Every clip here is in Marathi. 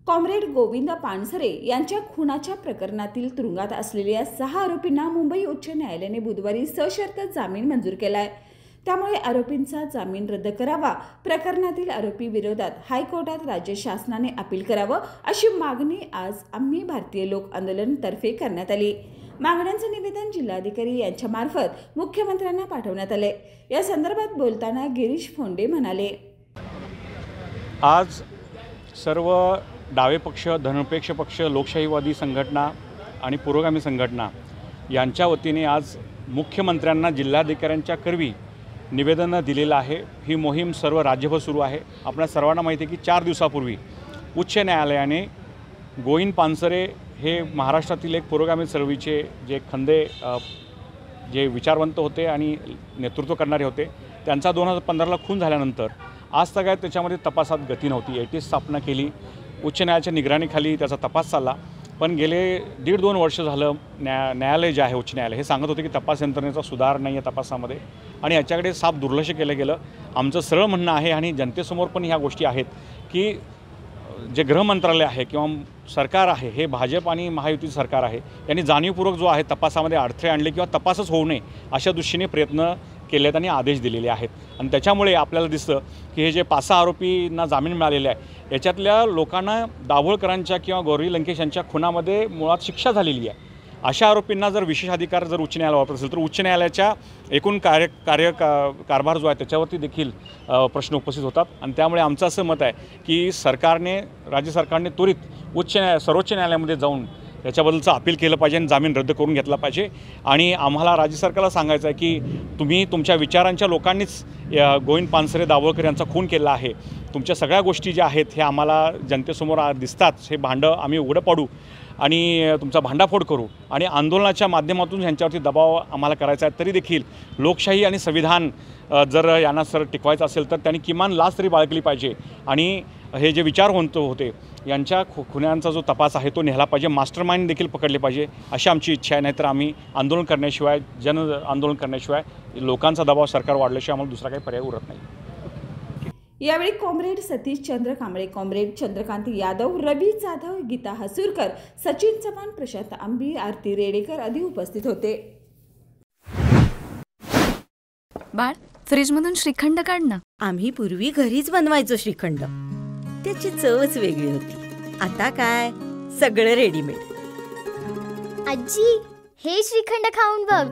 कॉम्रेड गोविंद पानसरे यांच्या खुनाच्या प्रकरणातील तुरुंगात असलेल्या 6 आरोपींना मुंबई उच्च न्यायालयाने बुधवारी सशर्त जामीन मंजूर केलाय। त्यामुळे आरोपींचा जामीन रद्द करावा, प्रकरणातील आरोपी विरोधात हायकोर्टात राज्य शासनाने अपील करावं अशी मागणी आज आम्ही भारतीय लोक आंदोलन तर्फे करण्यात आली। मागण्यांचे निवेदन जिल्हाधिकारी यांच्या मार्फत मुख्यमंत्र्यांना पाठवण्यात आले। या संदर्भात बोलताना गिरीश फोंडे म्हणाले, आज सर्व डावे पक्ष, धर्मनिरपेक्ष पक्ष, लोकशाहीवादी संघटना आणि पुरोगामी संघटना यांच्या वतीने आज मुख्यमंत्र्यांना जिल्हाधिकाऱ्यांच्या करवी निवेदन दिलेलं आहे। ही मोहीम सर्व राज्यभर सुरू आहे। आपल्या सर्वांना माहिती आहे की 4 दिवसापूर्वी उच्च न्यायालयाने गोविंद पानसरे हे महाराष्ट्रातील एक पुरोगामी चळवळीचे जे खंदे जे विचारवंत होते आणि नेतृत्व करणारे होते, त्यांचा 2015ला खून झाल्यानंतर आज तक त्याच्यामध्ये तपासात गती नव्हती। एटीएस स्थापना केली, उच्च न्यायालयाच्या निगराणीखाली त्याचा तपास चालला, पण गेले 1.5-2 वर्ष झालं न्यायालय जे आहे उच्च न्यायालय हे सांगत होते की तपास यंत्रणेचा सुधार नाही आहे तपासामध्ये आणि याच्याकडे साफ दुर्लक्ष केलं गेलं। आमचं सरळ म्हणणं आहे आणि जनतेसमोर पण ह्या गोष्टी आहेत की जे गृह मंत्रालय आहे किंवा सरकार आहे हे भाजप आणि महायुतीचं सरकार आहे, यांनी जाणीवपूर्वक जो आहे तपासामध्ये अडथळे आणले किंवा तपासच होऊ नये अशा दृष्टीने प्रयत्न केलेत आणि आदेश दिलेले आहेत। आणि त्याच्यामुळे आपल्याला दिसतं की हे जे 5-6 आरोपींना जामीन मिळालेले आहे याच्यातल्या लोकांना दाभोळकरांच्या किंवा गौरी लंकेश यांच्या खुनामध्ये मुळात शिक्षा झालेली आहे। अशा आरोपींना जर विशेष अधिकार जर उच्च न्यायालय वापरत असेल तर उच्च न्यायालयाच्या एकूण कारभार जो आहे त्याच्यावरती देखील प्रश्न उपस्थित होतात। आणि त्यामुळे आमचं असं मत आहे की राज्य सरकारने त्वरित सर्वोच्च न्यायालयामध्ये जाऊन याच्याबद्दलचं अपील केलं पाहिजे आणि जामीन रद्द करून घेतला पाहिजे। आणि आम्हाला राज्य सरकारला सांगायचं आहे की तुम्ही तुमच्या विचारांच्या लोकांनीच गोविंद पानसरे दाभोळकर यांचा खून केला आहे। तुमच्या सगळ्या गोष्टी ज्या आहेत हे आम्हाला जनतेसमोर दिसतात, हे भांडं आम्ही उघडं पाडू आणि तुमचा भांडाफोड करू आणि आंदोलनाच्या माध्यमातून ह्यांच्यावरती दबाव आम्हाला करायचा आहे। तरी देखील लोकशाही आणि संविधान जर यांना टिकवायचं असेल तर त्यांनी किमान लाच तरी बाळगली पाहिजे आणि हे जे विचारवंत होते यांच्या खुन्यांचा जो तपास आहे तो नेला पाहिजे, मास्टरमाइंड देखील पकडले पाहिजे अशी आमची इच्छा आहे। नाहीतर आम्ही आंदोलन करण्याशिवाय, जन आंदोलन करण्याशिवाय, लोकांचा दबाव सरकार वाढल्याशिवाय आम्हाला दुसरा काही पर्याय उरत नाही। यावेळी कॉम्रेड सतीश चंद्र कांबळे, कॉम्रेड चंद्रकांत यादव, रवी जाधव, गीता हसूरकर, सचिन चव्हाण, प्रशांत आंबी, आरती रेडेकर आदी उपस्थित होते। बाळ, फ्रीजमधून श्रीखंड काढ ना। आम्ही पूर्वी घरीच बनवायचो श्रीखंड, त्याची चवच वेगळी होती। आता काय सगळं रेडीमेड। आजी, हे श्रीखंड खाऊन बघ।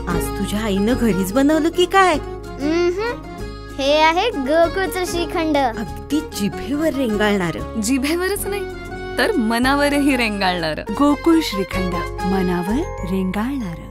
आज तुझ्या आईनं घरीच बनवलं की काय? हे आहे गोकुळचं श्रीखंड, अगदी जिभेवर रेंगाळणार। जिभेवरच नाही तर मनावरही रेंगाळणार। गोकुळ श्रीखंड, मनावर रेंगाळणार।